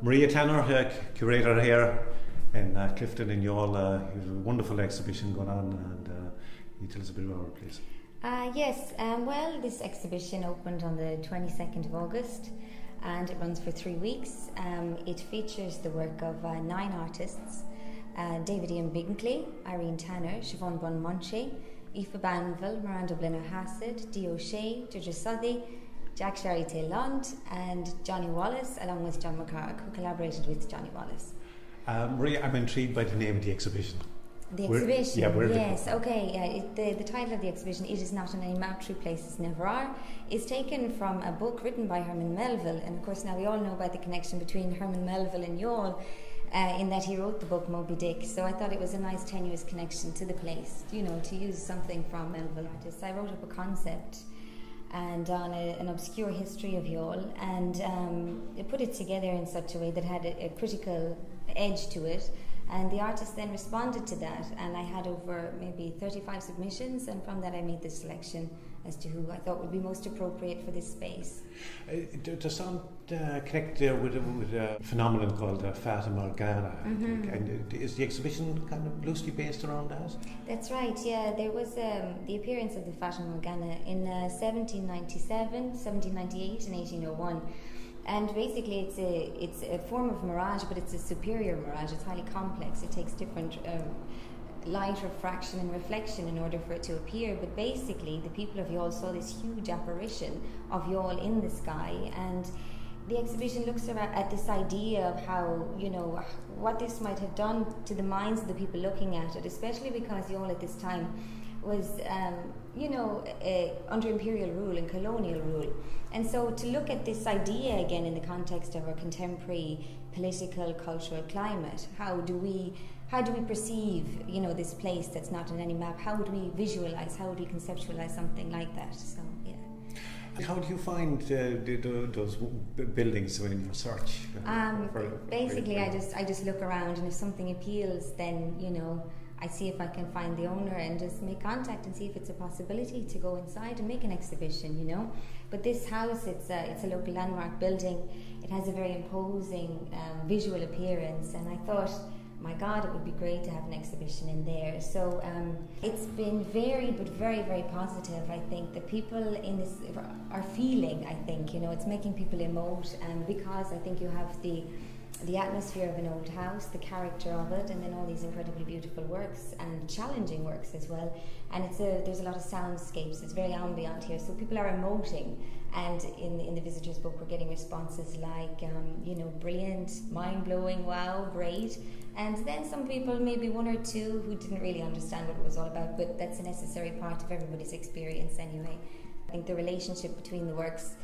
Maria Tanner, curator here in Clifton in Youghal. You have a wonderful exhibition going on, and you tell us a bit about it, please. Yes, well, this exhibition opened on the 22nd of August and it runs for 3 weeks. It features the work of 9 artists: David Ian Bingley, Irene Tanner, Siobhan Bun Monche, Aoife Banville, Miranda Blenner Hassett, Dee O'Shea, Deirdre Southey, Jack Sherry Lund, and Johnny Wallace, along with John McCarrick, who collaborated with Johnny Wallace. Maria, I'm intrigued by the name of the exhibition. The exhibition, yes, the okay. The title of the exhibition, It Is Not on Any Map, True Places Never Are, is taken from a book written by Herman Melville. And of course, now we all know about the connection between Herman Melville and Youghal, in that he wrote the book Moby Dick. So I thought it was a nice tenuous connection to the place, you know, to use something from Melville artists. I wrote up a concept and on an obscure history of Youghal, and put it together in such a way that had a critical edge to it. And the artist then responded to that, and I had over maybe 35 submissions, and from that I made this selection as to who I thought would be most appropriate for this space. Does sound connect there with a phenomenon called Fata Morgana? Mm-hmm. And is the exhibition kind of loosely based around that? That's right, yeah. There was the appearance of the Fata Morgana in 1797, 1798 and 1801. And basically it's a form of mirage, but it's a superior mirage. It's highly complex. It takes different light refraction and reflection in order for it to appear. But basically the people of Youghal saw this huge apparition of Youghal in the sky, and the exhibition looks at this idea of how, you know, what this might have done to the minds of the people looking at it, especially because Youghal at this time was, under imperial rule and colonial rule. And so to look at this idea again in the context of our contemporary political, cultural climate, how do we perceive, you know, this place that's not on any map? How would we visualize, how would we conceptualize something like that? So, yeah. How do you find those buildings when you search? Basically, I just look around, and if something appeals, then, you know, I see if I can find the owner and just make contact and see if it's a possibility to go inside and make an exhibition, you know. But this house, it's a local landmark building. It has a very imposing visual appearance, and I thought, my God, it would be great to have an exhibition in there. So it's been varied but very, very positive. I think the people in this are feeling, I think, you know, it's making people emote, because I think you have the atmosphere of an old house, the character of it, and then all these incredibly beautiful works and challenging works as well. And there's a lot of soundscapes. It's very ambient here, so people are emoting. And in the visitors' book, we're getting responses like, brilliant, mind-blowing, wow, great. And then some people, maybe one or two, who didn't really understand what it was all about, but that's a necessary part of everybody's experience anyway. I think the relationship between the works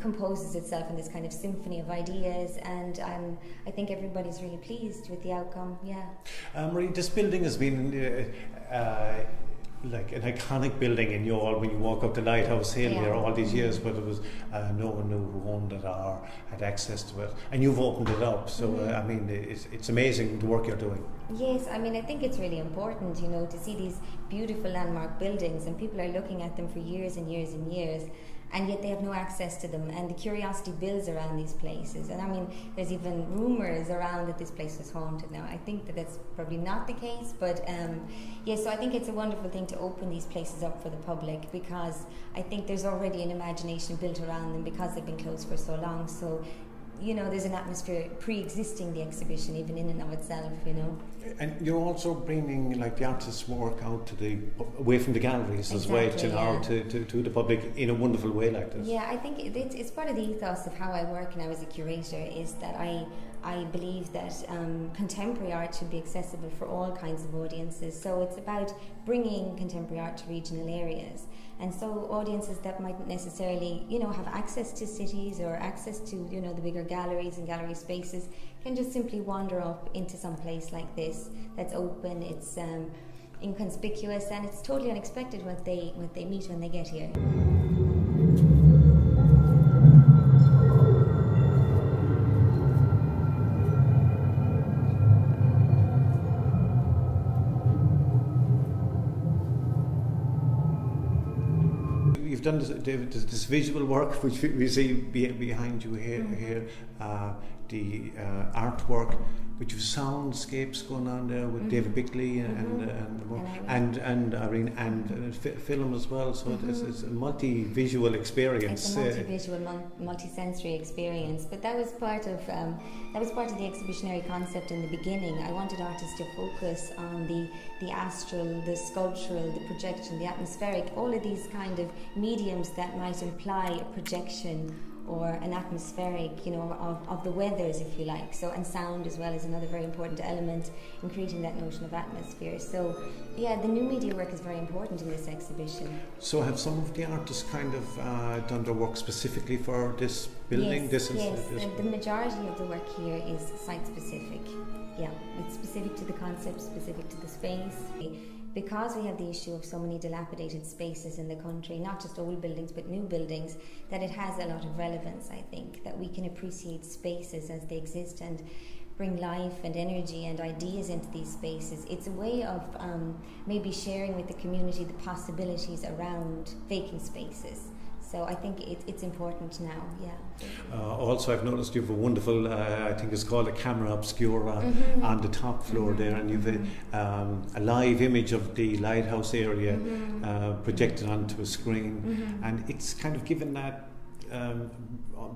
composes itself in this kind of symphony of ideas, and I think everybody's really pleased with the outcome. Yeah. Marie, this building has been like an iconic building in Youghal. When you walk up the Lighthouse Hill here all these years, but it was no one knew who owned it or had access to it, and you've opened it up. So it's amazing the work you're doing. Yes, I mean, I think it's really important, you know, to see these beautiful landmark buildings, and people are looking at them for years and years and years, and yet they have no access to them, and the curiosity builds around these places. And I mean, there's even rumours around that this place was haunted. Now, I think that that's probably not the case, but so I think it's a wonderful thing to open these places up for the public, because I think there's already an imagination built around them because they've been closed for so long. So, you know, there's an atmosphere pre-existing the exhibition, even in and of itself, you know. And you're also bringing, like, the artist's work out away from the galleries as well, to the public in a wonderful way like this. Yeah, I think it's part of the ethos of how I work now as a curator, is that I believe that contemporary art should be accessible for all kinds of audiences. So it's about bringing contemporary art to regional areas. And so audiences that mightn't necessarily, you know, have access to cities or access to, you know, the bigger galleries and gallery spaces can just simply wander up into some place like this that's open, it's inconspicuous, and it's totally unexpected what they meet when they get here. You've done this visual work, which we see behind you here. the artwork, which was soundscapes going on there with David Bickley and Irene and film as well. So it's a multi-visual experience. It's a multi-visual, multi-sensory experience. But that was part of the exhibitionary concept in the beginning. I wanted artists to focus on the astral, the sculptural, the projection, the atmospheric, all of these kind of mediums that might imply a projection or an atmospheric, you know, of the weathers, if you like. So, and sound as well is another very important element in creating that notion of atmosphere. So, yeah, the new media work is very important in this exhibition. So, have some of the artists kind of done their work specifically for this building? Yes, the majority of the work here is site-specific. Yeah, it's specific to the concept, specific to the space. Because we have the issue of so many dilapidated spaces in the country, not just old buildings but new buildings, that it has a lot of relevance, I think, that we can appreciate spaces as they exist and bring life and energy and ideas into these spaces. It's a way of maybe sharing with the community the possibilities around vacant spaces. So I think it's important now, yeah. Also, I've noticed you have a wonderful, I think it's called a camera Obscura on the top floor there, and you've a live image of the lighthouse area projected onto a screen, and it's kind of given that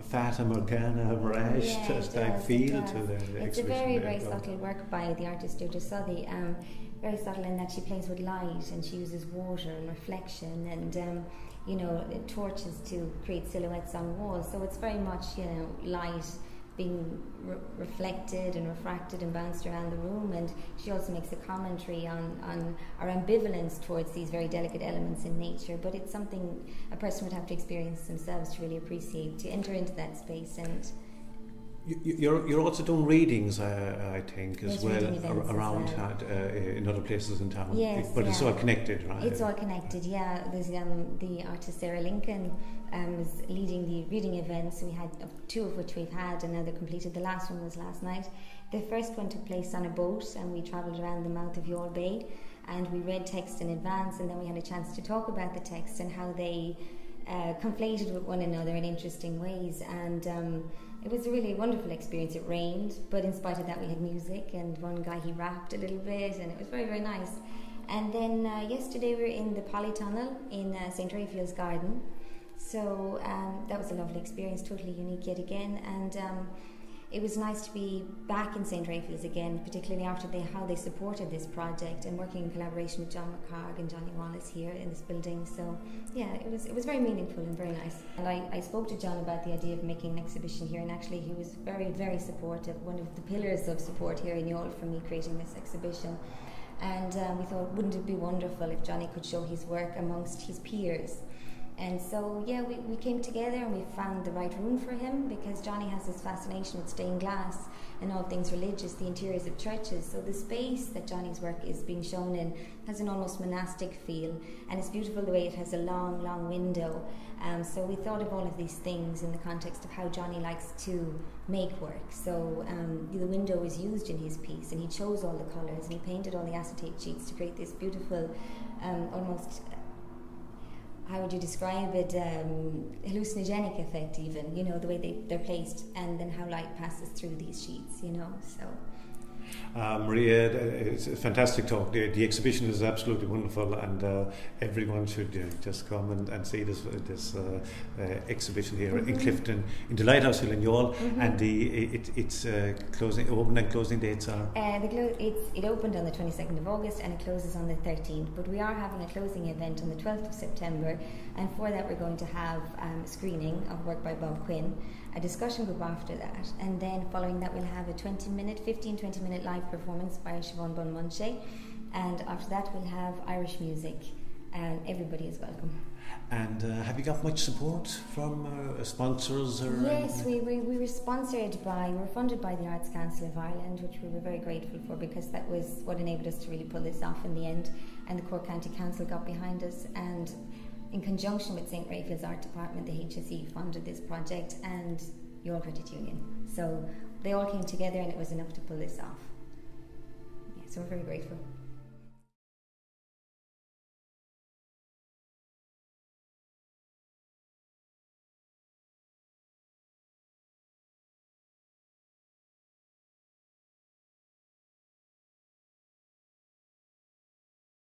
Fata Morgana, mirage type feel to the exhibition. It's a very, very subtle work by the artist Youghal Harbour, very subtle in that she plays with light and she uses water and reflection and you know, torches to create silhouettes on walls. So it's very much, you know, light being reflected and refracted and bounced around the room. And she also makes a commentary on our ambivalence towards these very delicate elements in nature. But it's something a person would have to experience themselves to really appreciate, to enter into that space. And you're also doing readings, I think, as well around in other places in town. Yes, but it's all connected, right? It's all connected. Yeah. There's the artist Sarah Lincoln is leading the reading events. We had 2 of which we've had, and now they're completed. The last one was last night. The first one took place on a boat, and we travelled around the mouth of Youghal Bay, and we read text in advance, and then we had a chance to talk about the text and how they conflated with one another in interesting ways. And it was a really wonderful experience. It rained, but in spite of that we had music, and one guy, he rapped a little bit, and it was very, very nice. And then yesterday we were in the Polytunnel in St. Raphael's Garden. So that was a lovely experience, totally unique yet again. And it was nice to be back in St. Raphael's again, particularly after how they supported this project and working in collaboration with John McCarg and Johnny Wallace here in this building. So yeah, it was very meaningful and very nice. And I spoke to John about the idea of making an exhibition here, and actually he was very, very supportive, one of the pillars of support here in Youghal for me creating this exhibition. And we thought, wouldn't it be wonderful if Johnny could show his work amongst his peers? And so, yeah, we came together and we found the right room for him, because Johnny has this fascination with stained glass and all things religious, the interiors of churches. So the space that Johnny's work is being shown in has an almost monastic feel, and it's beautiful the way it has a long, long window. So we thought of all of these things in the context of how Johnny likes to make work. So the window is used in his piece, and he chose all the colours, and he painted all the acetate sheets to create this beautiful, almost, how would you describe it, hallucinogenic effect even, you know, the way they're placed, and then how light passes through these sheets, you know, so. Maria, it's a fantastic talk. The exhibition is absolutely wonderful, and everyone should just come and see this exhibition here in Clifton, in the Lighthouse Hill in Youghal, and it's open and closing dates are? It opened on the 22nd of August and it closes on the 13th, but we are having a closing event on the 12th of September, and for that we're going to have a screening of work by Bob Quinn, a discussion group after that, and then following that we'll have a 15-20 minute live performance by Siobhan Bunmunche, and after that we'll have Irish music, and everybody is welcome. And have you got much support from sponsors? Or yes, we were funded by the Arts Council of Ireland, which we were very grateful for, because that was what enabled us to really pull this off in the end, and the Cork County Council got behind us, and in conjunction with St. Raphael's Art Department, the HSE funded this project, and Youghal Credit Union. So they all came together and it was enough to pull this off. Yeah, so we're very grateful.